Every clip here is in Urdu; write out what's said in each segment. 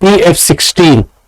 PF16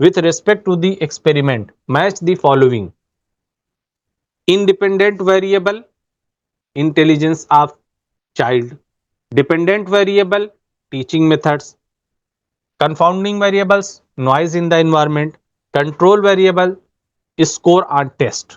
with respect to the experiment. Match the following: independent variable, intelligence of child; dependent variable, teaching methods; confounding variables, noise in the environment; control variable, score on test.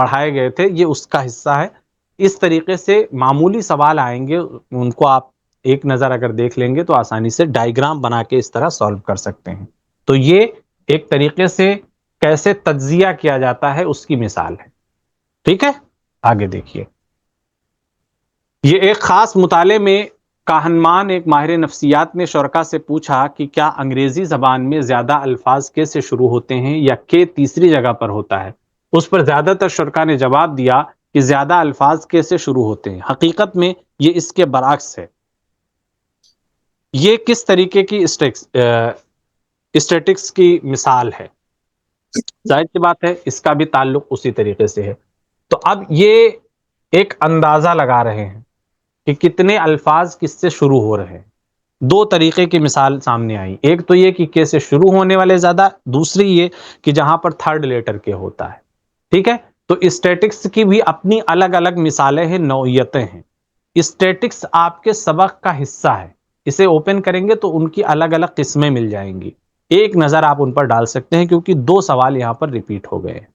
پڑھائے گئے تھے یہ اس کا حصہ ہے. اس طریقے سے معمولی سوال آئیں گے, ان کو آپ ایک نظر اگر دیکھ لیں گے تو آسانی سے ڈائیگرام بنا کے اس طرح سالو کر سکتے ہیں. تو یہ ایک طریقے سے کیسے تجزیہ کیا جاتا ہے اس کی مثال ہے. ٹھیک ہے, آگے دیکھیے. یہ ایک خاص مطالعے میں کاہنمان ایک ماہر نفسیات نے شرکا سے پوچھا کہ کیا انگریزی زبان میں زیادہ الفاظ کے سے شروع ہوتے ہیں یا کے تیسری جگہ پر ہوتا ہے. اس پر زیادہ تر شرکا نے جواب دیا کہ زیادہ الفاظ کے سے شروع ہوتے ہیں. حقیقت میں یہ اس کے برعکس ہے. یہ کس طریقے کی اسٹیٹکس کی مثال ہے؟ ظاہر سی بات ہے اس کا بھی تعلق اسی طریقے سے ہے. تو اب یہ ایک اندازہ لگا رہے ہیں کہ کتنے الفاظ کس سے شروع ہو رہے ہیں. دو طریقے کی مثال سامنے آئی. ایک تو یہ کہ کے سے شروع ہونے والے زیادہ, دوسری یہ کہ جہاں پر تھرڈ لیٹر کے ہوتا ہے. ٹھیک ہے, تو اسٹیٹکس کی بھی اپنی الگ الگ مثالیں ہیں, نوعیتیں ہیں. اسٹیٹکس آپ کے سبق کا حصہ ہے. اسے اوپن کریں گے تو ان کی الگ الگ قسمیں مل جائیں گی. ایک نظر آپ ان پر ڈال سکتے ہیں کیونکہ دو سوال یہاں پر ریپیٹ ہو گئے ہیں.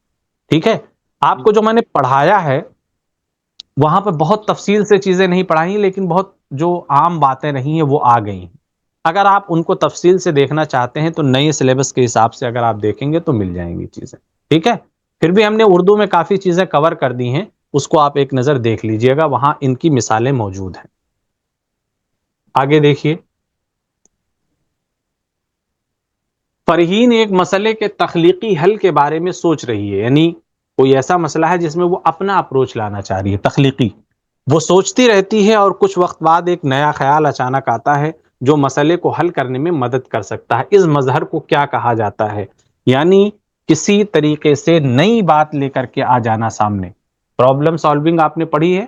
ٹھیک ہے, آپ کو جو میں نے پڑھایا ہے وہاں پہ بہت تفصیل سے چیزیں نہیں پڑھائیں, لیکن بہت جو عام باتیں رہی ہیں وہ آ گئی ہیں. اگر آپ ان کو تفصیل سے دیکھنا چاہتے ہیں تو نئے سلیبس کے حساب سے اگر آپ دیکھیں گے تو مل جائیں گی چیزیں. ٹھیک ہے, پھر بھی ہم نے اردو میں کافی چیزیں کور کر دی ہیں, اس کو آپ ایک نظر دیکھ لیجئے گا, وہاں ان کی مثالیں موجود ہیں. آگے دیکھیے. فرحین ایک مسئلے کے تخلیقی حل کے بارے میں سوچ رہی ہے, یعنی کوئی ایسا مسئلہ ہے جس میں وہ اپنا اپروچ لانا چاہ رہی ہے, تخلیقی. وہ سوچتی رہتی ہے اور کچھ وقت بعد ایک نیا خیال اچانک آتا ہے جو مسئلے کو حل کرنے میں مدد کر سکتا ہے. اس مظہر کو کیا کہا جاتا ہے؟ یعنی کسی طریقے سے نئی بات لے کر کے آ جانا سامنے. پرابلم سالونگ آپ نے پڑھی ہے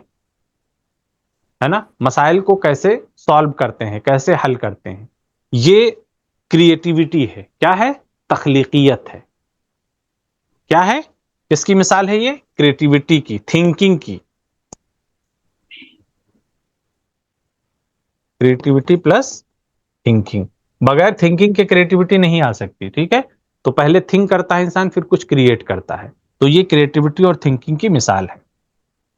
نا, مسائل کو کیسے سالو کرتے ہیں, کیسے حل کرتے ہیں. یہ کریٹیوٹی ہے. کیا ہے؟ تخلیقیت ہے. کیا ہے؟ کس کی مثال ہے یہ؟ کریٹیوٹی کی, تھنکنگ کی. Creativity plus thinking. بغیر تھنکنگ کے کریٹیوٹی نہیں آ سکتی. ٹھیک ہے, تو پہلے تھنک کرتا ہے انسان, پھر کچھ کریٹ کرتا ہے. تو یہ کریٹیوٹی اور تھنکنگ کی مثال ہے.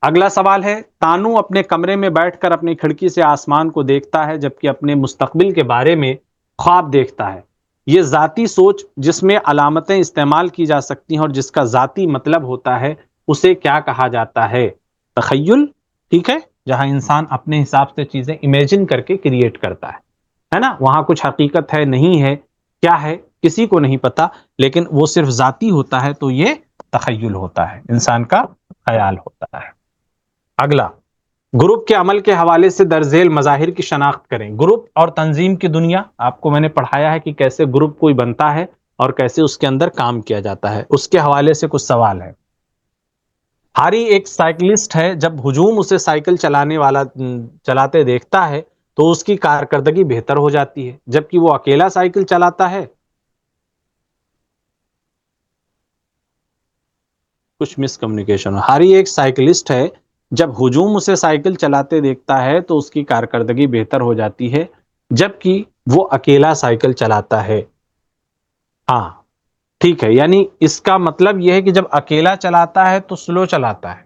اگلا سوال ہے, تانو اپنے کمرے میں بیٹھ کر اپنی کھڑکی سے آسمان کو دیکھتا ہے جبکہ اپنے مستقبل کے بارے میں خواب دیکھتا ہے. یہ ذاتی سوچ جس میں علامتیں استعمال کی جا سکتی ہیں اور جس کا ذاتی مطلب ہوتا ہے, اسے کیا کہا جاتا ہے؟ تخیل. ٹھیک ہے, جہاں انسان اپنے حساب سے چیزیں امیجن کر کے کریٹ کرتا ہے نا. وہاں کچھ حقیقت ہے نہیں ہے, کیا ہے کسی کو نہیں پتا, لیکن وہ صرف ذاتی ہوتا ہے تو یہ تخیل ہوتا ہے, انسان کا خیال ہوتا ہے. اگلا, گروپ کے عمل کے حوالے سے درج ذیل مظاہر کی شناخت کریں. گروپ اور تنظیم کی دنیا آپ کو میں نے پڑھایا ہے کہ کیسے گروپ کوئی بنتا ہے اور کیسے اس کے اندر کام کیا جاتا ہے. اس کے حوالے سے کچھ سوال ہے. ہاری ایک سائیکلسٹ ہے, جب ہجوم اسے سائیکل چلاتے دیکھتا ہے تو اس کی کارکردگی بہتر ہو جاتی ہے, جبکہ وہ اکیلا سائیکل چلاتا ہے. کچھ مس کمیونیکیشن. ہاری ایک سائیکلسٹ ہے, جب ہجوم اسے سائیکل چلاتے دیکھتا ہے تو اس کی کارکردگی بہتر ہو جاتی ہے, جبکہ وہ اکیلا سائیکل چلاتا ہے. ہاں ٹھیک ہے, یعنی اس کا مطلب یہ ہے کہ جب اکیلا چلاتا ہے تو سلو چلاتا ہے,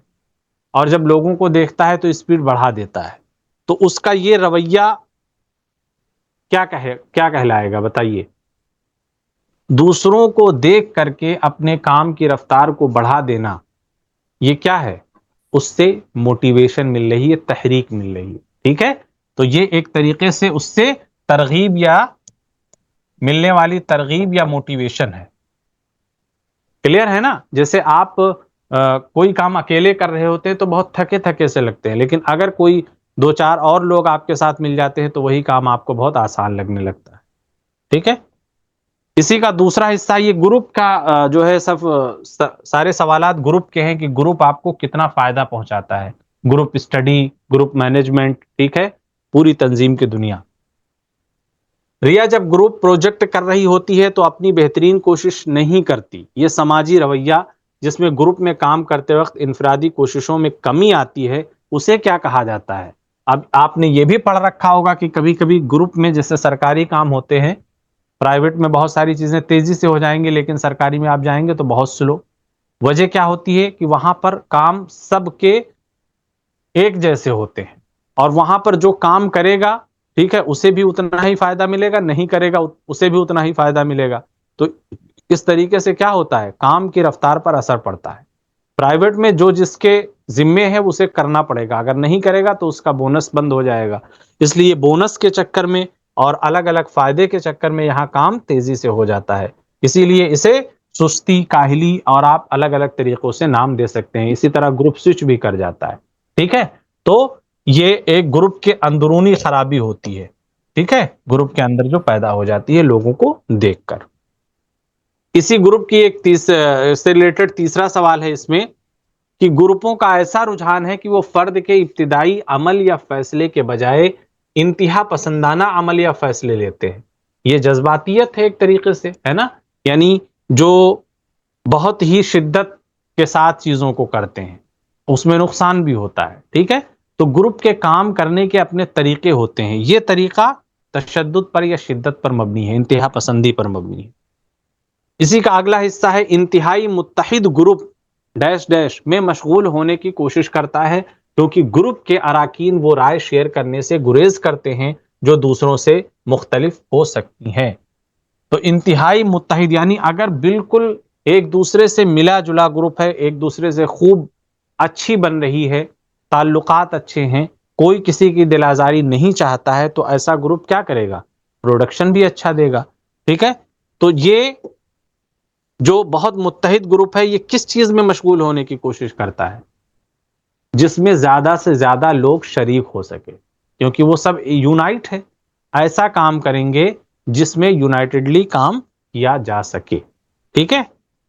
اور جب لوگوں کو دیکھتا ہے تو اسپیڈ بڑھا دیتا ہے. تو اس کا یہ رویہ کیا کہلائے گا بتائیے؟ دوسروں کو دیکھ کر کے اپنے کام کی رفتار کو بڑھا دینا, یہ کیا ہے؟ اس سے موٹیویشن مل رہی ہے, تحریک مل رہی ہے. ٹھیک ہے, تو یہ ایک طریقے سے اس سے ترغیب یا ملنے والی ترغیب یا موٹیویشن ہے. کلیئر ہے نا؟ جیسے آپ کوئی کام اکیلے کر رہے ہوتے ہیں تو بہت تھکے تھکے سے لگتے ہیں, لیکن اگر کوئی دو چار اور لوگ آپ کے ساتھ مل جاتے ہیں تو وہی کام آپ کو بہت آسان لگنے لگتا ہے. ٹھیک ہے, اسی کا دوسرا حصہ یہ گروپ کا جو ہے, سب سارے سوالات گروپ کے ہیں کہ گروپ آپ کو کتنا فائدہ پہنچاتا ہے. گروپ اسٹڈی, گروپ مینجمنٹ, ٹھیک ہے, پوری تنظیم کی دنیا. ریا جب گروپ پروجیکٹ کر رہی ہوتی ہے تو اپنی بہترین کوشش نہیں کرتی. یہ سماجی رویہ جس میں گروپ میں کام کرتے وقت انفرادی کوششوں میں کمی آتی ہے, اسے کیا کہا جاتا ہے؟ اب آپ نے یہ بھی پڑھ رکھا ہوگا کہ کبھی کبھی گروپ میں جیسے سرکاری کام ہوتے ہیں, پرائیویٹ میں بہت ساری چیزیں تیزی سے ہو جائیں گے لیکن سرکاری میں آپ جائیں گے تو بہت سلو. وجہ کیا ہوتی ہے کہ وہاں پر کام سب کے ایک جیسے ہوتے ہیں، اور وہاں پر جو کام کرے گا، ٹھیک ہے، اسے بھی اتنا ہی فائدہ ملے گا، نہیں کرے گا اسے بھی اتنا ہی فائدہ ملے گا. تو اس طریقے سے کیا ہوتا ہے، کام کی رفتار پر اثر پڑتا ہے. پرائیویٹ میں جو جس کے ذمے ہے اسے کرنا پڑے گا، اگر نہیں کرے گا تو اس کا بونس بند ہو جائے گا. اس لیے بونس کے چکر میں اور الگ الگ فائدے کے چکر میں یہاں کام تیزی سے ہو جاتا ہے. اسی لیے اسے سستی، کاہلی اور آپ الگ الگ طریقوں سے نام دے سکتے ہیں. اسی طرح گروپ سوئچ بھی کر جاتا ہے. ٹھیک ہے، تو یہ ایک گروپ کے اندرونی خرابی ہوتی ہے. ٹھیک ہے، گروپ کے اندر جو پیدا ہو جاتی ہے لوگوں کو دیکھ کر. اسی گروپ کی ایک سے ریلیٹڈ تیسرا سوال ہے اس میں کہ گروپوں کا ایسا رجحان ہے کہ وہ فرد کے ابتدائی عمل یا فیصلے کے بجائے انتہا پسندانہ عمل یا فیصلے لیتے ہیں. یہ جذباتیت ہے ایک طریقے سے، ہے نا، یعنی جو بہت ہی شدت کے ساتھ چیزوں کو کرتے ہیں، اس میں نقصان بھی ہوتا ہے. ٹھیک ہے، تو گروپ کے کام کرنے کے اپنے طریقے ہوتے ہیں. یہ طریقہ تشدد پر یا شدت پر مبنی ہے، انتہا پسندی پر مبنی ہے. اسی کا اگلا حصہ ہے انتہائی متحد گروپ ڈیش ڈیش میں مشغول ہونے کی کوشش کرتا ہے، کیونکہ گروپ کے اراکین وہ رائے شیئر کرنے سے گریز کرتے ہیں جو دوسروں سے مختلف ہو سکتی ہیں. تو انتہائی متحد یعنی اگر بالکل ایک دوسرے سے ملا جلا گروپ ہے، ایک دوسرے سے خوب اچھی بن رہی ہے، تعلقات اچھے ہیں، کوئی کسی کی دل آزاری نہیں چاہتا ہے، تو ایسا گروپ کیا کرے گا، پروڈکشن بھی اچھا دے گا. ٹھیک ہے، تو یہ جو بہت متحد گروپ ہے یہ کس چیز میں مشغول ہونے کی کوشش کرتا ہے، جس میں زیادہ سے زیادہ لوگ شریک ہو سکے، کیونکہ وہ سب یونائٹ ہے. ایسا کام کریں گے جس میں یونائٹڈلی کام کیا جا سکے. ٹھیک ہے،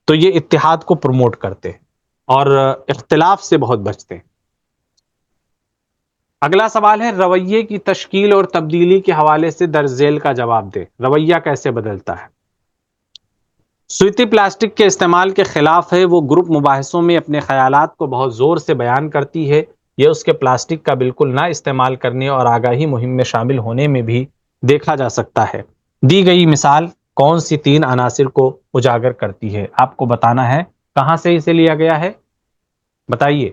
تو یہ اتحاد کو پروموٹ کرتے ہیں اور اختلاف سے بہت بچتے ہیں. اگلا سوال ہے رویے کی تشکیل اور تبدیلی کے حوالے سے درج ذیل کا جواب دے. رویہ کیسے بدلتا ہے؟ سوتی پلاسٹک کے استعمال کے خلاف ہے. وہ گروپ مباحثوں میں اپنے خیالات کو بہت زور سے بیان کرتی ہے. یہ اس کے پلاسٹک کا بالکل نہ استعمال کرنے اور آگاہی مہم میں شامل ہونے میں بھی دیکھا جا سکتا ہے. دی گئی مثال کون سی 3 عناصر کو اجاگر کرتی ہے؟ آپ کو بتانا ہے کہاں سے اسے لیا گیا ہے، بتائیے.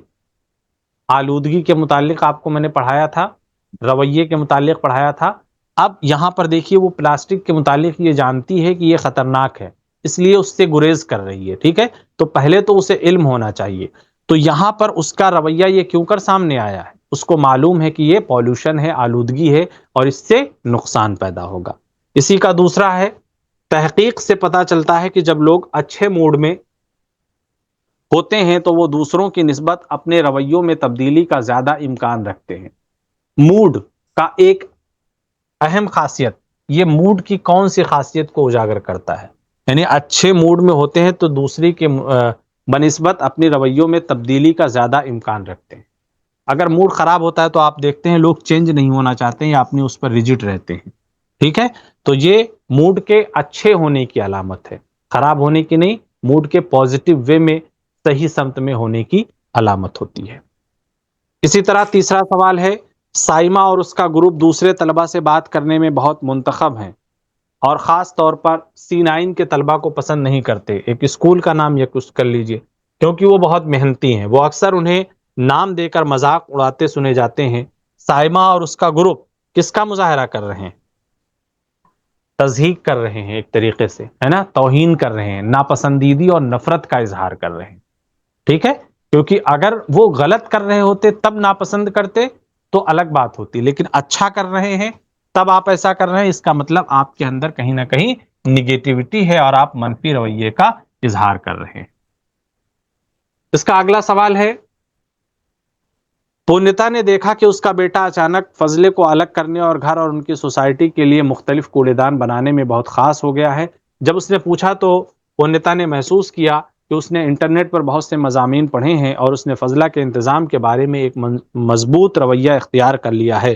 آلودگی کے متعلق آپ کو میں نے پڑھایا تھا، رویے کے متعلق پڑھایا تھا. اب یہاں پر دیکھیے وہ پلاسٹک کے متعلق یہ جانتی ہے کہ یہ خطرناک ہے، اس لیے اس سے گریز کر رہی ہے. ٹھیک ہے، تو پہلے تو اسے علم ہونا چاہیے. تو یہاں پر اس کا رویہ یہ کیوں کر سامنے آیا ہے؟ اس کو معلوم ہے کہ یہ پالوشن ہے، آلودگی ہے، اور اس سے نقصان پیدا ہوگا. اسی کا دوسرا ہے تحقیق سے پتا چلتا ہے کہ جب لوگ اچھے موڈ میں ہوتے ہیں تو وہ دوسروں کی نسبت اپنے رویوں میں تبدیلی کا زیادہ امکان رکھتے ہیں. موڈ کا ایک اہم خاصیت، یہ موڈ کی کون سی خاصیت کو اجاگر کرتا ہے؟ یعنی اچھے موڈ میں ہوتے ہیں تو دوسری کے بنسبت اپنے رویوں میں تبدیلی کا زیادہ امکان رکھتے ہیں. اگر موڈ خراب ہوتا ہے تو آپ دیکھتے ہیں لوگ چینج نہیں ہونا چاہتے ہیں یا اپنے اس پر ریجٹ رہتے ہیں. ٹھیک ہے، تو یہ موڈ کے اچھے ہونے کی علامت ہے، خراب ہونے کی نہیں، موڈ کے پازیٹیو وے میں صحیح سمت میں ہونے کی علامت ہوتی ہے. اسی طرح تیسرا سوال ہے سائمہ اور اس کا گروپ دوسرے طلبہ سے بات کرنے میں بہت منتخب ہیں اور خاص طور پر C9 کے طلبہ کو پسند نہیں کرتے. ایک اسکول کا نام یا کچھ کر لیجئے، کیونکہ وہ بہت محنتی ہیں. وہ اکثر انہیں نام دے کر مذاق اڑاتے سنے جاتے ہیں. سائمہ اور اس کا گروپ کس کا مظاہرہ کر رہے ہیں؟ تضحیق کر رہے ہیں، ایک طریقے سے، ہے نا، توہین کر رہے ہیں، ناپسندیدگی اور نفرت کا اظہار کر رہے ہیں. ٹھیک ہے، کیونکہ اگر وہ غلط کر رہے ہوتے تب ناپسند کرتے تو الگ بات ہوتی، لیکن اچھا کر رہے ہیں تب آپ ایسا کر رہے ہیں، اس کا مطلب آپ کے اندر کہیں نہ کہیں نگیٹیوٹی ہے اور آپ منفی رویے کا اظہار کر رہے ہیں. اس کا اگلا سوال ہے پونیتا نے دیکھا کہ اس کا بیٹا اچانک فضلے کو الگ کرنے اور گھر اور ان کی سوسائٹی کے لیے مختلف کوڑے دان بنانے میں بہت خاص ہو گیا ہے. جب اس نے پوچھا تو پونیتا نے محسوس کیا کہ اس نے انٹرنیٹ پر بہت سے مضامین پڑھے ہیں اور اس نے فضلہ کے انتظام کے بارے میں ایک مضبوط رویہ اختیار کر لیا ہے.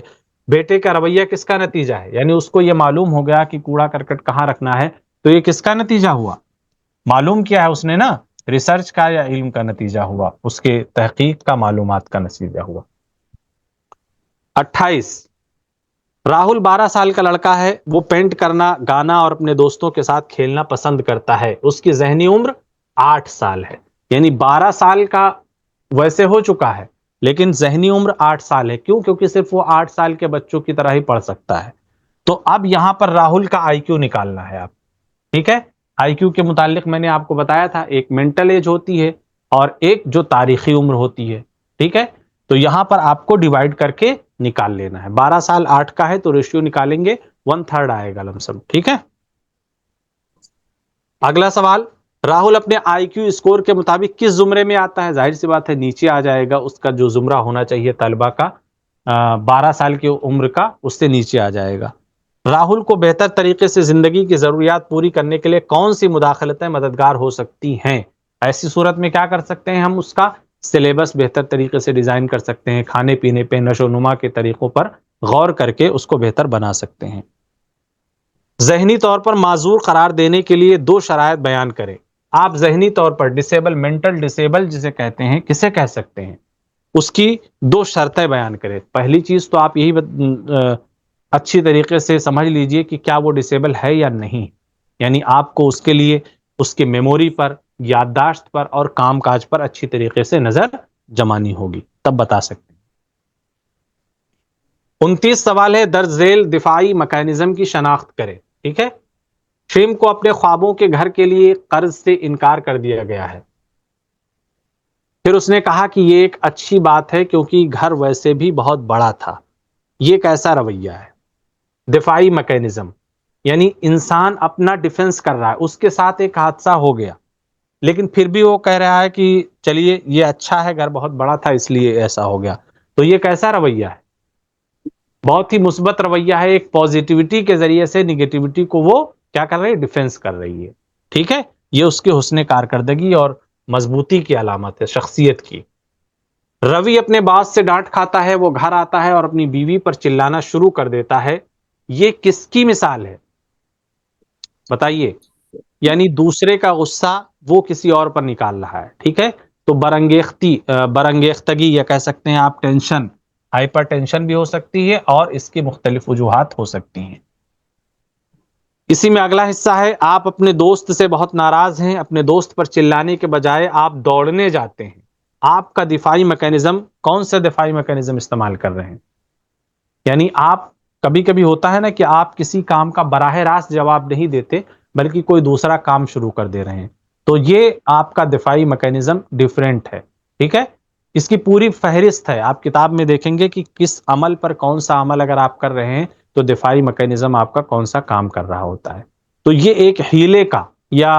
بیٹے کا رویہ کس کا نتیجہ ہے؟ یعنی اس کو یہ معلوم ہو گیا کہ کوڑا کرکٹ کہاں رکھنا ہے، تو یہ کس کا نتیجہ ہوا؟ معلوم کیا ہے اس نے نا، ریسرچ کا یا علم کا نتیجہ ہوا، اس کے تحقیق کا، معلومات کا نتیجہ ہوا. 28 راہل 12 سال کا لڑکا ہے. وہ پینٹ کرنا، گانا اور اپنے دوستوں کے ساتھ کھیلنا پسند کرتا ہے. اس کی ذہنی عمر 8 سال ہے. یعنی 12 سال کا ویسے ہو چکا ہے لیکن ذہنی عمر 8 سال ہے. کیوں؟ کیونکہ صرف وہ 8 سال کے بچوں کی طرح ہی پڑھ سکتا ہے. تو اب یہاں پر راہل کا آئی کیو نکالنا ہے آپ. ٹھیک ہے، آئی کیو کے متعلق میں نے آپ کو بتایا تھا، ایک مینٹل ایج ہوتی ہے اور ایک جو تاریخی عمر ہوتی ہے. ٹھیک ہے، تو یہاں پر آپ کو ڈیوائڈ کر کے نکال لینا ہے. 12 سال 8 کا ہے تو ریشیو نکالیں گے 1/3 آئے گا لم سم. ٹھیک ہے، اگلا سوال، راہل اپنے آئی کیو اسکور کے مطابق کس زمرے میں آتا ہے؟ ظاہر سی بات ہے نیچے آ جائے گا، اس کا جو زمرہ ہونا چاہیے طلبہ کا 12 سال کی عمر کا، اس سے نیچے آ جائے گا. راہل کو بہتر طریقے سے زندگی کی ضروریات پوری کرنے کے لیے کون سی مداخلتیں مددگار ہو سکتی ہیں؟ ایسی صورت میں کیا کر سکتے ہیں ہم؟ اس کا سلیبس بہتر طریقے سے ڈیزائن کر سکتے ہیں، کھانے پینے پہ، نشو و نما کے طریقوں پر غور کر کے اس کو بہتر بنا سکتے ہیں. ذہنی طور پر معذور قرار دینے کے لیے 2 شرائط بیان کریں. آپ ذہنی طور پر ڈسیبل، مینٹل ڈسیبل جسے کہتے ہیں، کسے کہہ سکتے ہیں، اس کی 2 شرطیں بیان کریں. پہلی چیز تو آپ یہی اچھی طریقے سے سمجھ لیجئے کہ کیا وہ ڈسیبل ہے یا نہیں. یعنی آپ کو اس کے لیے اس کی میموری پر، یادداشت پر اور کام کاج پر اچھی طریقے سے نظر جمانی ہوگی، تب بتا سکتے ہیں. 29 سوال ہے، درج ذیل دفاعی میکانزم کی شناخت کرے. ٹھیک ہے، شریم کو اپنے خوابوں کے گھر کے لیے قرض سے انکار کر دیا گیا ہے. پھر اس نے کہا کہ یہ ایک اچھی بات ہے کیونکہ گھر ویسے بھی بہت بڑا تھا. یہ کیسا رویہ ہے؟ دفاعی میکانزم یعنی انسان اپنا ڈیفنس کر رہا ہے، اس کے ساتھ ایک حادثہ ہو گیا لیکن پھر بھی وہ کہہ رہا ہے کہ چلیے یہ اچھا ہے، گھر بہت بڑا تھا اس لیے ایسا ہو گیا. تو یہ کیسا رویہ ہے؟ بہت ہی مثبت رویہ ہے. ایک پازیٹیوٹی کے ذریعے سے نگیٹیوٹی کو وہ کیا کر رہی ہے؟ ڈیفنس کر رہی ہے. ٹھیک ہے، یہ اس کے حسن کارکردگی اور مضبوطی کی علامت ہے، شخصیت کی. روی اپنے باس سے ڈانٹ کھاتا ہے، وہ گھر آتا ہے اور اپنی بیوی پر چلانا شروع کر دیتا ہے. یہ کس کی مثال ہے؟ بتائیے. یعنی دوسرے کا غصہ وہ کسی اور پر نکال رہا ہے. ٹھیک ہے، تو برانگیختگی یا کہہ سکتے ہیں آپ ٹینشن، ہائپر ٹینشن بھی ہو سکتی ہے اور اس کی مختلف وجوہات ہو سکتی ہیں. اسی میں اگلا حصہ ہے، آپ اپنے دوست سے بہت ناراض ہیں، اپنے دوست پر چلانے کے بجائے آپ دوڑنے جاتے ہیں. آپ کا دفاعی میکانزم، کون سا دفاعی میکانزم استعمال کر رہے ہیں؟ یعنی آپ کبھی کبھی ہوتا ہے نا کہ آپ کسی کام کا براہ راست جواب نہیں دیتے بلکہ کوئی دوسرا کام شروع کر دے رہے ہیں، تو یہ آپ کا دفاعی میکانزم ڈیفرنٹ ہے. ٹھیک ہے، اس کی پوری فہرست ہے، آپ کتاب میں دیکھیں گے کہ کس عمل پر کون سا عمل اگر آپ کر رہے ہیں تو دفاعی میکانزم آپ کا کون سا کام کر رہا ہوتا ہے. تو یہ ایک ہیلے کا یا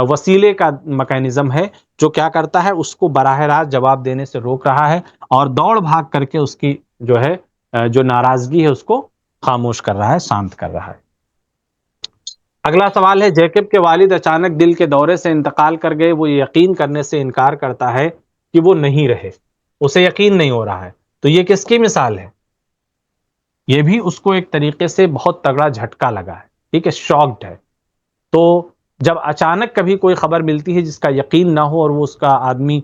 وسیلے کا میکانزم ہے جو کیا کرتا ہے؟ اس کو براہ راست جواب دینے سے روک رہا ہے اور دوڑ بھاگ کر کے اس کی جو ہے جو ناراضگی ہے اس کو خاموش کر رہا ہے، شانت کر رہا ہے. اگلا سوال ہے، جیکب کے والد اچانک دل کے دورے سے انتقال کر گئے، وہ یقین کرنے سے انکار کرتا ہے کہ وہ نہیں رہے، اسے یقین نہیں ہو رہا ہے. تو یہ کس کی مثال ہے؟ یہ بھی اس کو ایک طریقے سے بہت تگڑا جھٹکا لگا ہے. ٹھیک ہے، شاکڈ ہے. تو جب اچانک کبھی کوئی خبر ملتی ہے جس کا یقین نہ ہو اور وہ اس کا آدمی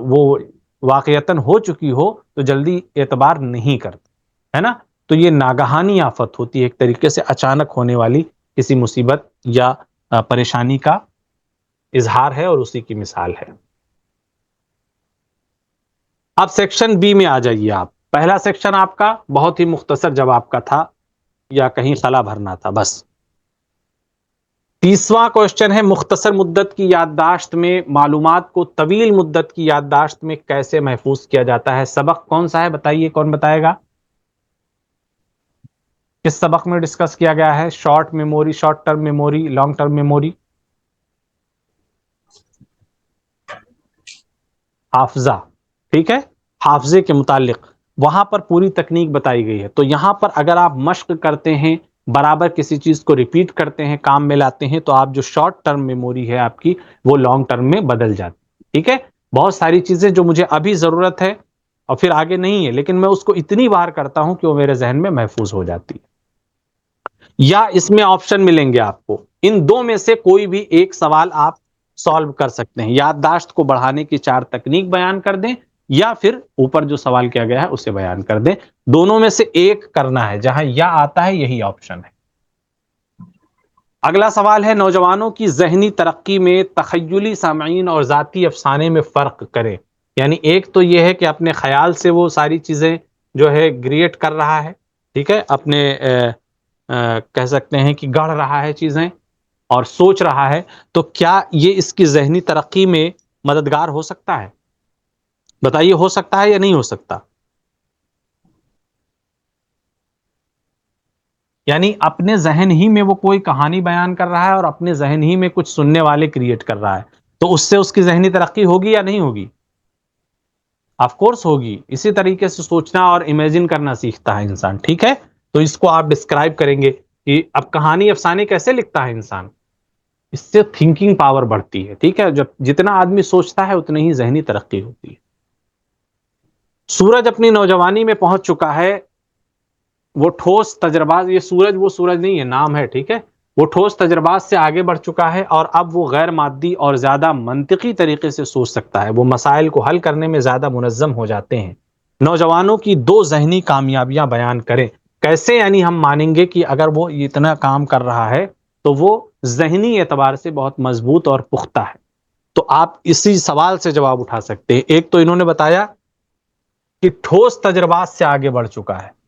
وہ واقعتاً ہو چکی ہو تو جلدی اعتبار نہیں کرتا ہے نا. تو یہ ناگہانی آفت ہوتی ہے، ایک طریقے سے اچانک ہونے والی کسی مصیبت یا پریشانی کا اظہار ہے اور اسی کی مثال ہے. اب سیکشن بی میں آ جائیے. آپ پہلا سیکشن آپ کا بہت ہی مختصر جواب کا تھا یا کہیں خلا بھرنا تھا بس. 30واں کوشچن ہے، مختصر مدت کی یادداشت میں معلومات کو طویل مدت کی یادداشت میں کیسے محفوظ کیا جاتا ہے؟ سبق کون سا ہے بتائیے، کون بتائے گا؟ کس سبق میں ڈسکس کیا گیا ہے؟ Short memory, short term memory, long term memory, حافظہ. ٹھیک ہے، حافظے کے متعلق وہاں پر پوری تکنیک بتائی گئی ہے. تو یہاں پر اگر آپ مشق کرتے ہیں، برابر کسی چیز کو ریپیٹ کرتے ہیں، کام میں لاتے ہیں، تو آپ جو شارٹ ٹرم میموری ہے آپ کی وہ لانگ ٹرم میں بدل جاتی. ٹھیک ہے، بہت ساری چیزیں جو مجھے ابھی ضرورت ہے اور پھر آگے نہیں ہے لیکن میں اس کو اتنی بار کرتا ہوں کہ وہ میرے ذہن میں محفوظ ہو جاتی ہے. یا اس میں آپشن ملیں گے آپ کو، ان دو میں سے کوئی بھی ایک سوال آپ سالو کر سکتے ہیں. یادداشت کو بڑھانے کی 4 تکنیک بیان کر دیں یا پھر اوپر جو سوال کیا گیا ہے اسے بیان کر دیں. دونوں میں سے ایک کرنا ہے، جہاں یا آتا ہے یہی آپشن ہے. اگلا سوال ہے نوجوانوں کی ذہنی ترقی میں تخیلی سامعین اور ذاتی افسانے میں فرق کریں. یعنی ایک تو یہ ہے کہ اپنے خیال سے وہ ساری چیزیں جو ہے کریٹ کر رہا ہے, ٹھیک ہے, اپنے کہہ سکتے ہیں کہ گڑھ رہا ہے چیزیں اور سوچ رہا ہے, تو کیا یہ اس کی ذہنی ترقی میں مددگار ہو سکتا ہے؟ بتائیے, ہو سکتا ہے یا نہیں ہو سکتا؟ یعنی اپنے ذہن ہی میں وہ کوئی کہانی بیان کر رہا ہے اور اپنے ذہن ہی میں کچھ سننے والے کریٹ کر رہا ہے, تو اس سے اس کی ذہنی ترقی ہوگی یا نہیں ہوگی؟ آف کورس ہوگی. اسی طریقے سے سوچنا اور امیجن کرنا سیکھتا ہے انسان, ٹھیک ہے. تو اس کو آپ ڈسکرائب کریں گے کہ اب کہانی افسانے کیسے لکھتا ہے انسان, اس سے تھنکنگ پاور بڑھتی ہے, ٹھیک ہے. جب جتنا آدمی سوچتا ہے اتنی ہی ذہنی ترقی ہوتی ہے. سورج اپنی نوجوانی میں پہنچ چکا ہے, وہ ٹھوس تجربات, یہ سورج وہ سورج نہیں ہے, نام ہے, ٹھیک ہے. وہ ٹھوس تجربات سے آگے بڑھ چکا ہے اور اب وہ غیر مادی اور زیادہ منطقی طریقے سے سوچ سکتا ہے. وہ مسائل کو حل کرنے میں زیادہ منظم ہو جاتے ہیں. نوجوانوں کی 2 ذہنی کامیابیاں بیان کریں. کیسے یعنی ہم مانیں گے کہ اگر وہ اتنا کام کر رہا ہے تو وہ ذہنی اعتبار سے بہت مضبوط اور پختہ ہے. تو آپ اسی سوال سے جواب اٹھا سکتے ہیں. ایک تو انہوں نے بتایا کہ ٹھوس تجربات سے آگے بڑھ چکا ہے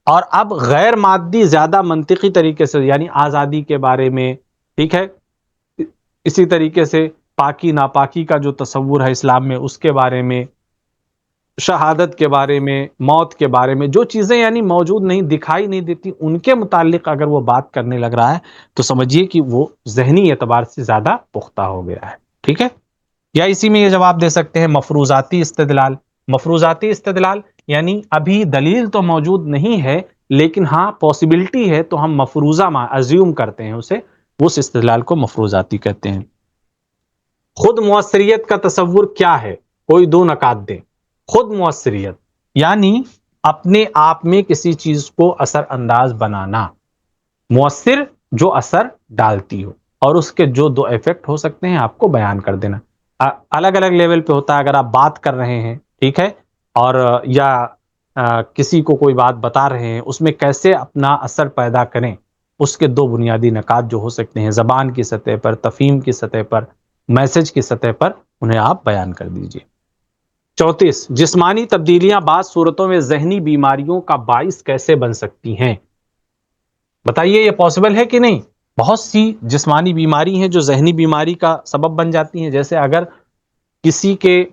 اور اب غیر مادی زیادہ منطقی طریقے سے, یعنی آزادی کے بارے میں, ٹھیک ہے, اسی طریقے سے پاکی ناپاکی کا جو تصور ہے اسلام میں اس کے بارے میں, شہادت کے بارے میں, موت کے بارے میں, جو چیزیں یعنی موجود نہیں, دکھائی نہیں دیتی, ان کے متعلق اگر وہ بات کرنے لگ رہا ہے تو سمجھیے کہ وہ ذہنی اعتبار سے زیادہ پختہ ہو گیا ہے, ٹھیک ہے. یا اسی میں یہ جواب دے سکتے ہیں مفروضاتی استدلال. مفروضاتی استدلال یعنی ابھی دلیل تو موجود نہیں ہے لیکن ہاں پاسبلٹی ہے, تو ہم مفروضہ ازیوم کرتے ہیں اسے, اس استدلال کو مفروضاتی کہتے ہیں. خود مؤثریت کا تصور کیا ہے؟ کوئی 2 نکات دیں. خود مؤثریت یعنی اپنے آپ میں کسی چیز کو اثر انداز بنانا, مؤثر جو اثر ڈالتی ہو, اور اس کے جو 2 ایفیکٹ ہو سکتے ہیں آپ کو بیان کر دینا. الگ الگ لیول پہ ہوتا ہے. اگر آپ بات کر رہے ہیں, ٹھیک ہے, اور یا کسی کو کوئی بات بتا رہے ہیں, اس میں کیسے اپنا اثر پیدا کریں, اس کے 2 بنیادی نکات جو ہو سکتے ہیں, زبان کی سطح پر, تفہیم کی سطح پر, میسج کی سطح پر, انہیں آپ بیان کر دیجئے. 34, جسمانی تبدیلیاں بعض صورتوں میں ذہنی بیماریوں کا باعث کیسے بن سکتی ہیں؟ بتائیے یہ پاسبل ہے کہ نہیں؟ بہت سی جسمانی بیماری ہیں جو ذہنی بیماری کا سبب بن جاتی ہیں. جیسے اگر کسی کے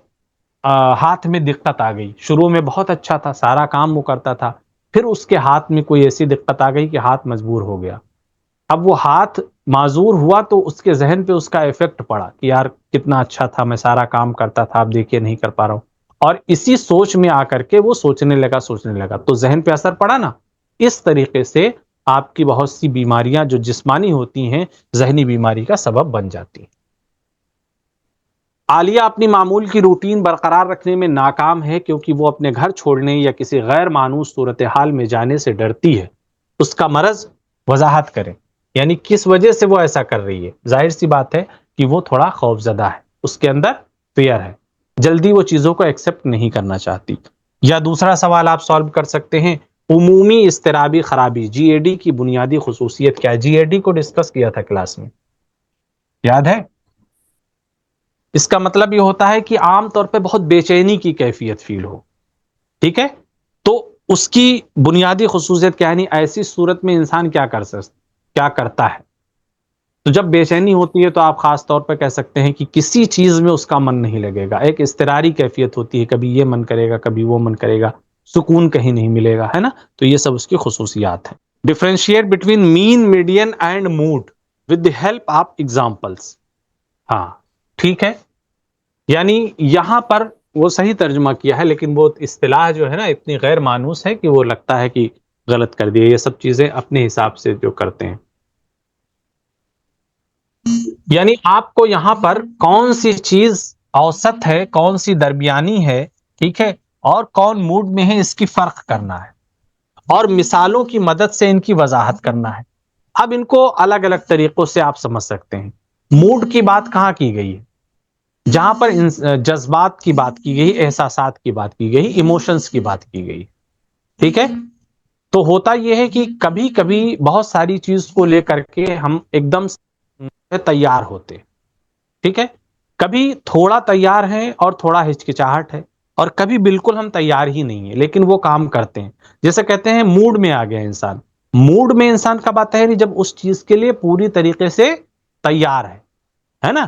ہاتھ میں دقت آ گئی, شروع میں بہت اچھا تھا, سارا کام وہ کرتا تھا, پھر اس کے ہاتھ میں کوئی ایسی دقت آ گئی کہ ہاتھ مجبور ہو گیا. اب وہ ہاتھ معذور ہوا تو اس کے ذہن پہ اس کا ایفیکٹ پڑا کہ یار کتنا اچھا تھا, میں سارا کام کرتا تھا, اب دیکھیے نہیں کر پا رہا ہوں. اور اسی سوچ میں آ کر کے وہ سوچنے لگا تو ذہن پہ اثر پڑا نا. اس طریقے سے آپ کی بہت سی بیماریاں جو جسمانی ہوتی ہیں ذہنی بیماری کا سبب بن جاتی ہیں. عالیہ اپنی معمول کی روٹین برقرار رکھنے میں ناکام ہے کیونکہ وہ اپنے گھر چھوڑنے یا کسی غیر مانوس صورتحال میں جانے سے ڈرتی ہے. اس کا مرض وضاحت کریں. یعنی کس وجہ سے وہ ایسا کر رہی ہے؟ ظاہر سی بات ہے کہ وہ تھوڑا خوف زدہ ہے, اس کے اندر فیئر ہے, جلدی وہ چیزوں کو ایکسپٹ نہیں کرنا چاہتی. یا دوسرا سوال آپ سالو کر سکتے ہیں, عمومی اضطرابی خرابی, جی اے ڈی کی بنیادی خصوصیت کیا ہے؟ جی اے ڈی کو ڈسکس کیا تھا کلاس میں, یاد ہے؟ اس کا مطلب یہ ہوتا ہے کہ عام طور پہ بہت بے چینی کی کیفیت فیل ہو, ٹھیک ہے. تو اس کی بنیادی خصوصیت کیا ہے؟ یعنی ایسی صورت میں انسان کیا کرتا ہے؟ تو جب بے چینی ہوتی ہے تو آپ خاص طور پہ کہہ سکتے ہیں کہ کسی چیز میں اس کا من نہیں لگے گا, ایک اضطراری کیفیت ہوتی ہے, کبھی یہ من کرے گا, کبھی وہ من کرے گا, سکون کہیں نہیں ملے گا, ہے نا. تو یہ سب اس کی خصوصیات ہیں. Differentiate between mean, median and mode with the help of examples. ہاں ٹھیک ہے, یعنی یہاں پر وہ صحیح ترجمہ کیا ہے لیکن وہ اصطلاح جو ہے نا اتنی غیر مانوس ہے کہ وہ لگتا ہے کہ غلط کر دیا. یہ سب چیزیں اپنے حساب سے جو کرتے ہیں. یعنی آپ کو یہاں پر کون سی چیز اوسط ہے, کون سی درمیانی ہے, ٹھیک ہے, اور کون موڈ میں ہے, اس کی فرق کرنا ہے اور مثالوں کی مدد سے ان کی وضاحت کرنا ہے. اب ان کو الگ الگ طریقوں سے آپ سمجھ سکتے ہیں. موڈ کی بات کہاں کی گئی ہے؟ جہاں پر جذبات کی بات کی گئی, احساسات کی بات کی گئی, ایموشنز کی بات کی گئی, ٹھیک ہے. تو ہوتا یہ ہے کہ کبھی کبھی بہت ساری چیز کو لے کر کے ہم ایک دم تیار ہوتے، ٹھیک ہے، کبھی تھوڑا تیار ہیں اور تھوڑا ہچکچاہٹ ہے، اور کبھی بالکل ہم تیار ہی نہیں ہیں لیکن وہ کام کرتے ہیں. جیسے کہتے ہیں موڈ میں آ گیا انسان. موڈ میں انسان کب آتا ہے؟ جب اس چیز کے لیے پوری طریقے سے تیار ہے نا.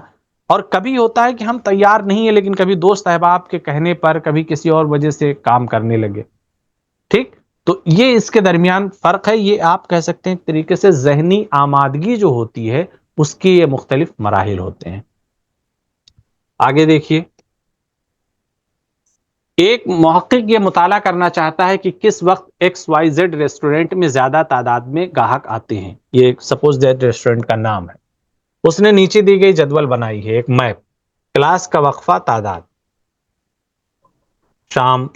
اور کبھی ہوتا ہے کہ ہم تیار نہیں ہیں لیکن کبھی دوست احباب کے کہنے پر، کبھی کسی اور وجہ سے کام کرنے لگے. ٹھیک، تو یہ اس کے درمیان فرق ہے. یہ آپ کہہ سکتے ہیں ایک طریقے سے ذہنی آمادگی جو ہوتی ہے اس کے یہ مختلف مراحل ہوتے ہیں. آگے دیکھیے، ایک محقق یہ مطالعہ کرنا چاہتا ہے کہ کس وقت ایکس وائی زیڈ ریسٹورینٹ میں زیادہ تعداد میں گاہک آتے ہیں. یہ سپوز دیٹ ریسٹورینٹ کا نام ہے. اس نے نیچے دی گئی جدول بنائی ہے، ایک میپ، کلاس کا وقفہ، تعداد، شام،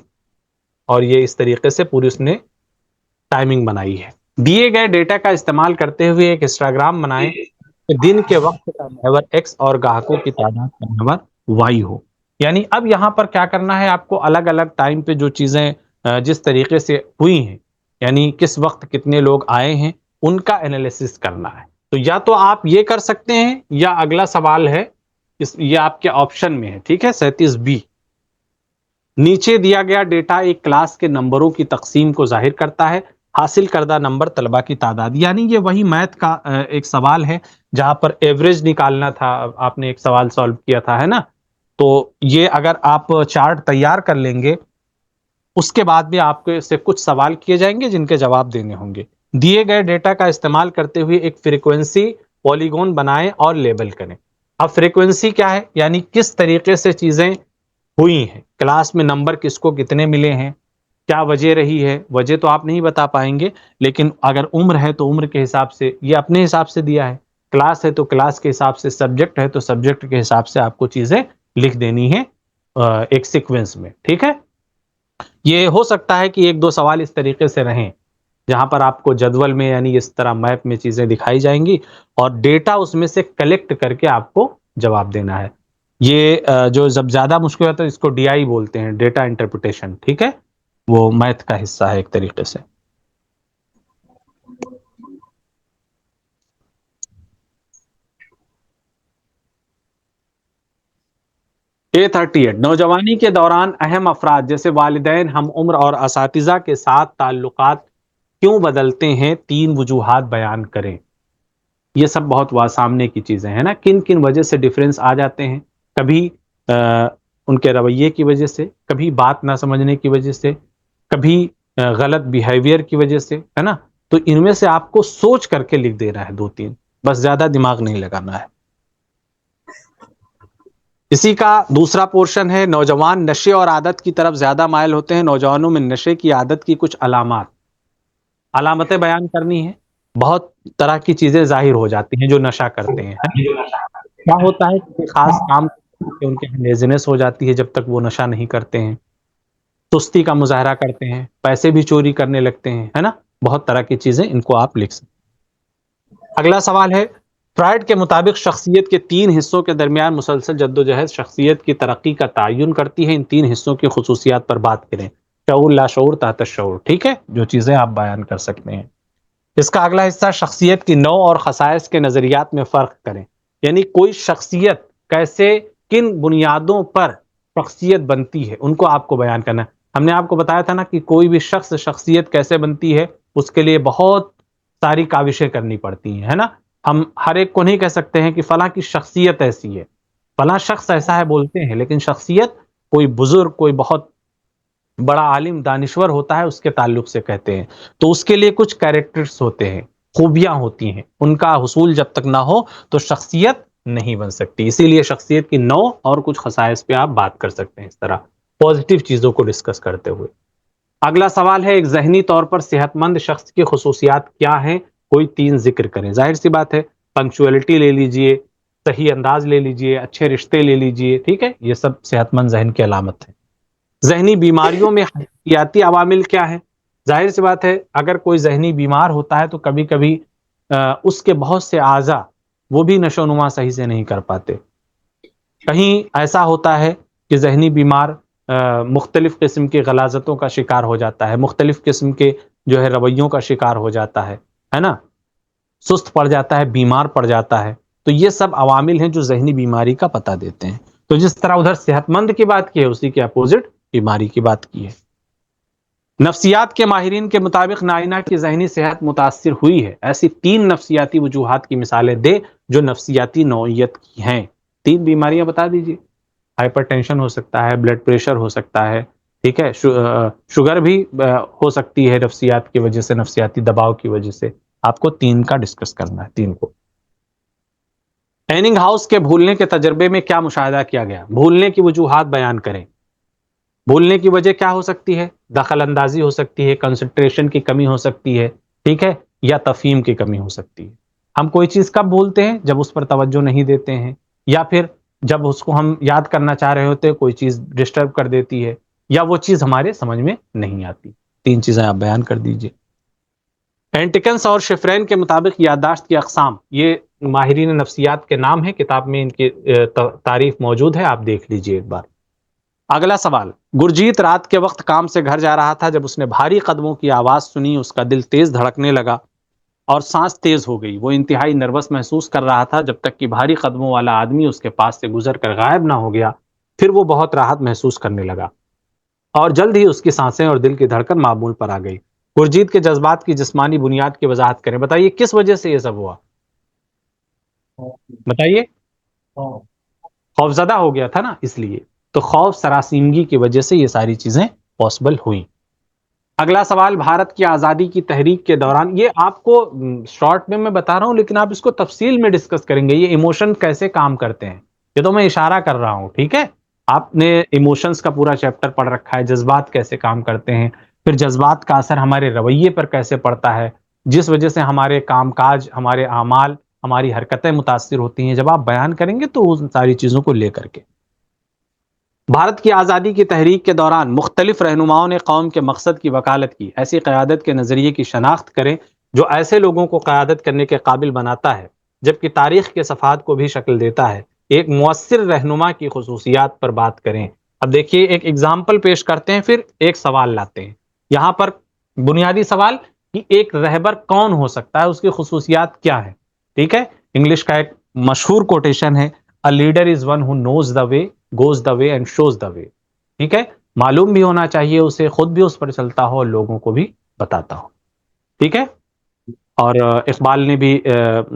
اور یہ اس طریقے سے پوری اس نے ٹائمنگ بنائی ہے. دیے گئے ڈیٹا کا استعمال کرتے ہوئے ایک ہسٹوگرام بنائیں کہ دن کے وقت کا محور ایکس اور گاہکوں کی تعداد کا محور وائی ہو. یعنی اب یہاں پر کیا کرنا ہے آپ کو؟ الگ الگ ٹائم پہ جو چیزیں جس طریقے سے ہوئی ہیں، یعنی کس وقت کتنے لوگ آئے ہیں، ان کا انالیسس کرنا ہے. تو یا تو آپ یہ کر سکتے ہیں، یا اگلا سوال ہے یہ آپ کے آپشن میں ہے، ٹھیک ہے، 37B. نیچے دیا گیا ڈیٹا ایک کلاس کے نمبروں کی تقسیم کو ظاہر کرتا ہے. حاصل کردہ نمبر طلبہ کی تعداد. یعنی یہ وہی میتھ کا ایک سوال ہے جہاں پر ایوریج نکالنا تھا. آپ نے ایک سوال سالو کیا تھا، ہے نا. تو یہ اگر آپ چارٹ تیار کر لیں گے، اس کے بعد بھی آپ سے کچھ سوال کیے جائیں گے جن کے جواب دینے ہوں گے. دیے گئے ڈیٹا کا استعمال کرتے ہوئے ایک فریکوینسی پولیگون بنائیں اور لیبل کریں. اب فریکوینسی کیا ہے؟ یعنی کس طریقے سے چیزیں ہوئی ہیں، کلاس میں نمبر کس کو کتنے ملے ہیں، کیا وجہ رہی ہے. وجہ تو آپ نہیں بتا پائیں گے، لیکن اگر عمر ہے تو عمر کے حساب سے، یہ اپنے حساب سے دیا ہے. کلاس ہے تو کلاس کے حساب سے، سبجیکٹ ہے تو سبجیکٹ کے حساب سے آپ کو چیزیں لکھ دینی ہے ایک سیکوینس میں. ٹھیک ہے، یہ ہو سکتا ہے کہ ایک دو سوال اس طریقے سے رہیں جہاں پر آپ کو جدول میں، یعنی اس طرح میپ میں چیزیں دکھائی جائیں گی اور ڈیٹا اس میں سے کلیکٹ کر کے آپ کو جواب دینا ہے. یہ جو جب زیادہ مشکل ہوتا ہے اس کو ڈی آئی بولتے ہیں، ڈیٹا انٹرپریٹیشن. ٹھیک ہے، وہ میتھ کا حصہ ہے ایک طریقے سے. A38 نوجوانی کے دوران اہم افراد جیسے والدین، ہم عمر اور اساتذہ کے ساتھ تعلقات کیوں بدلتے ہیں؟ 3 وجوہات بیان کریں. یہ سب بہت سامنے کی چیزیں ہیں نا. کن کن وجہ سے ڈیفرنس آ جاتے ہیں؟ کبھی ان کے رویے کی وجہ سے، کبھی بات نہ سمجھنے کی وجہ سے، کبھی غلط بیہیویئر کی وجہ سے، ہے نا. تو ان میں سے آپ کو سوچ کر کے لکھ دینا ہے 2-3، بس زیادہ دماغ نہیں لگانا ہے. اسی کا دوسرا پورشن ہے نوجوان نشے اور عادت کی طرف زیادہ مائل ہوتے ہیں. نوجوانوں میں نشے کی عادت کی کچھ علامتیں بیان کرنی ہیں. بہت طرح کی چیزیں ظاہر ہو جاتی ہیں جو نشہ کرتے ہیں. کیا ہوتا ہے کہ خاص کام ان کے لیزینس ہو جاتی ہے جب تک وہ نشہ نہیں کرتے ہیں. سستی کا مظاہرہ کرتے ہیں، پیسے بھی چوری کرنے لگتے ہیں، ہے نا. بہت طرح کی چیزیں ان کو آپ لکھ سکتے ہیں. اگلا سوال ہے فرائڈ کے مطابق شخصیت کے 3 حصوں کے درمیان مسلسل جدوجہد شخصیت کی ترقی کا تعین کرتی ہے. ان 3 حصوں کی خصوصیات پر بات کریں. شعور، لاشعور، تحت الشعور. ٹھیک ہے، جو چیزیں آپ بیان کر سکتے ہیں. اس کا اگلا حصہ شخصیت کی نوع اور خصائص کے نظریات میں فرق کریں. یعنی کوئی شخصیت کیسے، کن بنیادوں پر شخصیت بنتی ہے، ان کو آپ کو بیان کرنا ہے. ہم نے آپ کو بتایا تھا نا کہ کوئی بھی شخصیت کیسے بنتی ہے، اس کے لیے بہت ساری کاوشیں کرنی پڑتی ہیں، ہے نا. ہم ہر ایک کو نہیں کہہ سکتے ہیں کہ فلاں کی شخصیت ایسی ہے، فلاں شخص ایسا ہے بولتے ہیں، لیکن شخصیت کوئی بزرگ، کوئی بہت بڑا عالم دانشور ہوتا ہے، اس کے تعلق سے کہتے ہیں. تو اس کے لیے کچھ کیریکٹرز ہوتے ہیں، خوبیاں ہوتی ہیں، ان کا حصول جب تک نہ ہو تو شخصیت نہیں بن سکتی. اسی لیے شخصیت کی نوع اور کچھ خصائص پہ آپ بات کر سکتے ہیں اس طرح پازیٹیو چیزوں کو ڈسکس کرتے ہوئے. اگلا سوال ہے ایک ذہنی طور پر صحت مند شخص کی خصوصیات کیا ہیں؟ کوئی 3 ذکر کریں. ظاہر سی بات ہے، پنکچوئلٹی لے لیجئے، صحیح انداز لے لیجئے، اچھے رشتے لے لیجئے. ٹھیک ہے، یہ سب صحت مند ذہن کی علامت ہے. ذہنی بیماریوں میں حیاتیاتی عوامل کیا ہیں؟ ظاہر سی بات ہے، اگر کوئی ذہنی بیمار ہوتا ہے تو کبھی کبھی اس کے بہت سے اعضاء وہ بھی نشو و نما صحیح سے نہیں کر پاتے. کہیں ایسا ہوتا ہے کہ ذہنی بیمار مختلف قسم کی غلاظتوں کا شکار ہو جاتا ہے، مختلف قسم کے جو ہے رویوں کا شکار ہو جاتا ہے نا، سست پڑ جاتا ہے، بیمار پڑ جاتا ہے. تو یہ سب عوامل ہیں جو ذہنی بیماری کا پتہ دیتے ہیں. تو جس طرح ادھر صحت مند کی بات کی ہے، اسی کے اپوزٹ بیماری کی بات کی ہے. نفسیات کے ماہرین کے مطابق نائنہ کی ذہنی صحت متاثر ہوئی ہے. ایسی 3 نفسیاتی وجوہات کی مثالیں دے جو نفسیاتی نوعیت کی ہیں. 3 بیماریاں بتا دیجیے. ہائپر ٹینشن ہو سکتا ہے، بلڈ پریشر ہو سکتا ہے، ٹھیک ہے، شوگر بھی ہو سکتی ہے نفسیات کی وجہ سے، نفسیاتی دباؤ کی وجہ سے. آپ کو 3 کا ڈسکس کرنا ہے، 3 کو. ایننگ ہاؤس کے بھولنے کے تجربے میں کیا مشاہدہ کیا گیا؟ بھولنے کی وجوہات بیان کریں. بھولنے کی وجہ کیا ہو سکتی ہے؟ دخل اندازی ہو سکتی ہے، کنسنٹریشن کی کمی ہو سکتی ہے، ٹھیک ہے، یا تفہیم کی کمی ہو سکتی ہے. ہم کوئی چیز کب بھولتے ہیں؟ جب اس پر توجہ نہیں دیتے ہیں، یا پھر جب اس کو ہم یاد کرنا چاہ رہے ہوتے ہیں کوئی چیز ڈسٹرب کر دیتی ہے، یا وہ چیز ہمارے سمجھ میں نہیں آتی. 3 چیزیں آپ بیان کر دیجئے. اینٹکنس اور شفرین کے مطابق یادداشت کی اقسام، یہ ماہرین نفسیات کے نام ہیں، کتاب میں ان کی تعریف موجود ہے، آپ دیکھ لیجئے ایک بار. اگلا سوال، گرجیت رات کے وقت کام سے گھر جا رہا تھا. جب اس نے بھاری قدموں کی آواز سنی، اس کا دل تیز دھڑکنے لگا اور سانس تیز ہو گئی. وہ انتہائی نروس محسوس کر رہا تھا جب تک کہ بھاری قدموں والا آدمی اس کے پاس سے گزر کر غائب نہ ہو گیا. پھر وہ بہت راحت محسوس کرنے لگا اور جلد ہی اس کی سانسیں اور دل کی دھڑکن معمول پر آ گئی. گرجیت کے جذبات کی جسمانی بنیاد کی وضاحت کریں. بتائیے کس وجہ سے یہ سب ہوا؟ بتائیے. خوف زدہ ہو گیا تھا نا، اس لیے. تو خوف سراسیمگی کی وجہ سے یہ ساری چیزیں پاسبل ہوئیں. اگلا سوال، بھارت کی آزادی کی تحریک کے دوران، یہ آپ کو شارٹ میں بتا رہا ہوں لیکن آپ اس کو تفصیل میں ڈسکس کریں گے. یہ ایموشن کیسے کام کرتے ہیں یہ تو میں اشارہ کر رہا ہوں، ٹھیک ہے. آپ نے ایموشنز کا پورا چیپٹر پڑھ رکھا ہے، جذبات کیسے کام کرتے ہیں، پھر جذبات کا اثر ہمارے رویے پر کیسے پڑتا ہے، جس وجہ سے ہمارے کام کاج، ہمارے اعمال، ہماری حرکتیں متاثر ہوتی ہیں. جب آپ بیان کریں گے تو ان ساری چیزوں کو لے کر کے. بھارت کی آزادی کی تحریک کے دوران مختلف رہنماؤں نے قوم کے مقصد کی وکالت کی. ایسی قیادت کے نظریے کی شناخت کریں جو ایسے لوگوں کو قیادت کرنے کے قابل بناتا ہے جبکہ تاریخ کے صفحات کو بھی شکل دیتا ہے. ایک مؤثر رہنما کی خصوصیات پر بات کریں. اب دیکھیے ایک ایگزامپل پیش کرتے ہیں، پھر ایک سوال لاتے ہیں. یہاں پر بنیادی سوال کہ ایک رہبر کون ہو سکتا ہے، اس کی خصوصیات کیا ہے، ٹھیک ہے. انگلش کا ایک مشہور کوٹیشن ہے، A leader is one who knows the way, goes the way and shows the way. ٹھیک ہے، معلوم بھی ہونا چاہیے اسے، خود بھی اس پر چلتا ہو اور لوگوں کو بھی بتاتا ہو. ٹھیک ہے. اور اقبال نے بھی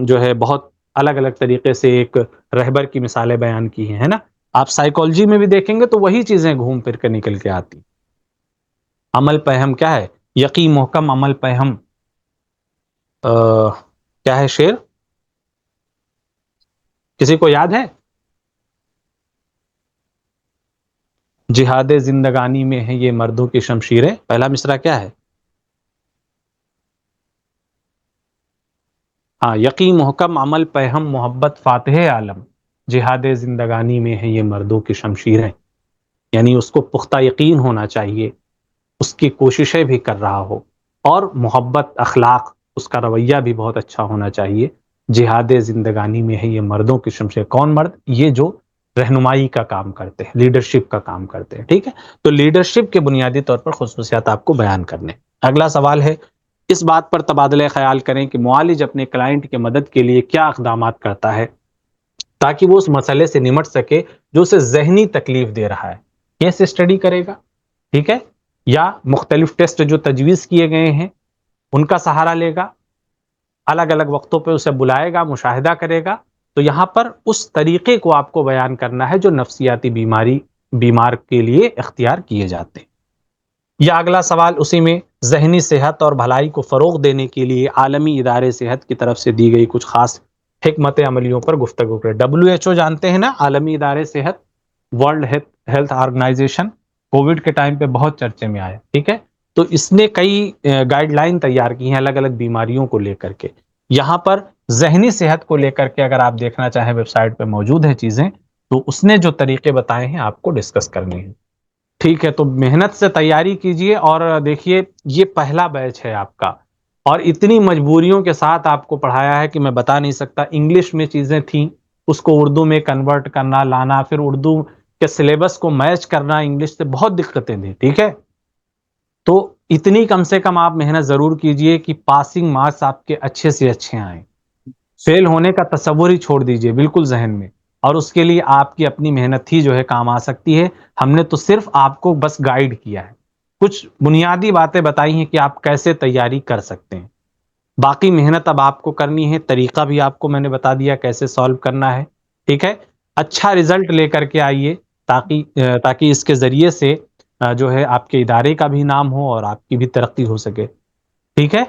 جو ہے بہت الگ الگ طریقے سے ایک رہبر کی مثالیں بیان کی ہیں، ہے نا. آپ سائیکالوجی میں بھی دیکھیں گے تو وہی چیزیں گھوم پھر کر نکل کے آتی. عمل پہم کیا ہے؟ یقین محکم عمل پہم کیا ہے شعر؟ کسی کو یاد ہے؟ جہاد زندگانی میں ہے یہ مردوں کی شمشیریں. پہلا مصرع کیا ہے؟ ہاں، یقین محکم عمل پہم محبت فاتح عالم، جہاد زندگانی میں ہے یہ مردوں کی شمشیریں. یعنی اس کو پختہ یقین ہونا چاہیے، اس کی کوششیں بھی کر رہا ہو، اور محبت، اخلاق، اس کا رویہ بھی بہت اچھا ہونا چاہیے. جہاد زندگانی میں ہے یہ مردوں کی شمشیر. کون مرد؟ یہ جو رہنمائی کا کام کرتے ہیں، لیڈرشپ کا کام کرتے ہیں. ٹھیک ہے، تو لیڈرشپ کے بنیادی طور پر خصوصیات آپ کو بیان کرنے. اگلا سوال ہے، اس بات پر تبادلہ خیال کریں کہ معالج اپنے کلائنٹ کی مدد کے لیے کیا اقدامات کرتا ہے تاکہ وہ اس مسئلے سے نمٹ سکے جو اسے ذہنی تکلیف دے رہا ہے. کیس اسٹڈی کرے گا، ٹھیک ہے، یا مختلف ٹیسٹ جو تجویز کیے گئے ہیں ان کا سہارا لے گا، الگ الگ وقتوں پہ اسے بلائے گا، مشاہدہ کرے گا. تو یہاں پر اس طریقے کو آپ کو بیان کرنا ہے جو نفسیاتی بیمار کے لیے اختیار کیے جاتے ہیں. یا اگلا سوال اسی میں، ذہنی صحت اور بھلائی کو فروغ دینے کے لیے عالمی ادارے صحت کی طرف سے دی گئی کچھ خاص حکمت عملیوں پر گفتگو کرے. WHO جانتے ہیں نا، عالمی ادارے صحت، ورلڈ ہیلتھ آرگنائزیشن، کووڈ کے ٹائم پہ بہت چرچے میں آیا. ٹھیک ہے، تو اس نے کئی گائیڈ لائن تیار کی ہیں الگ الگ بیماریوں کو لے کر کے. یہاں پر ذہنی صحت کو لے کر کے اگر آپ دیکھنا چاہیں ویب سائٹ پہ موجود ہیں چیزیں، تو اس نے جو طریقے بتائے ہیں آپ کو ڈسکس کرنے ہیں. ٹھیک ہے، تو محنت سے تیاری کیجئے. اور دیکھیے یہ پہلا بیچ ہے آپ کا، اور اتنی مجبوریوں کے ساتھ آپ کو پڑھایا ہے کہ میں بتا نہیں سکتا. انگلش میں چیزیں تھیں، اس کو اردو میں کنورٹ کرنا، لانا، پھر اردو کے سلیبس کو میچ کرنا انگلش سے، بہت دقتیں تھیں. ٹھیک ہے، تو اتنی کم سے کم آپ محنت ضرور کیجئے کہ پاسنگ مارکس آپ کے اچھے سے اچھے آئیں. فیل ہونے کا تصور ہی چھوڑ دیجئے بالکل ذہن میں, اور اس کے لیے آپ کی اپنی محنت ہی جو ہے کام آ سکتی ہے. ہم نے تو صرف آپ کو بس گائیڈ کیا ہے, کچھ بنیادی باتیں بتائی ہیں کہ آپ کیسے تیاری کر سکتے ہیں. باقی محنت اب آپ کو کرنی ہے, طریقہ بھی آپ کو میں نے بتا دیا کیسے سالو کرنا ہے. ٹھیک ہے, اچھا رزلٹ لے کر کے آئیے تاکہ اس کے ذریعے سے جو ہے آپ کے ادارے کا بھی نام ہو اور آپ کی بھی ترقی ہو سکے. ٹھیک ہے,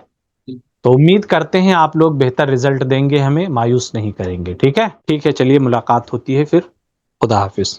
تو امید کرتے ہیں آپ لوگ بہتر رزلٹ دیں گے, ہمیں مایوس نہیں کریں گے. ٹھیک ہے, چلیے ملاقات ہوتی ہے پھر. خدا حافظ.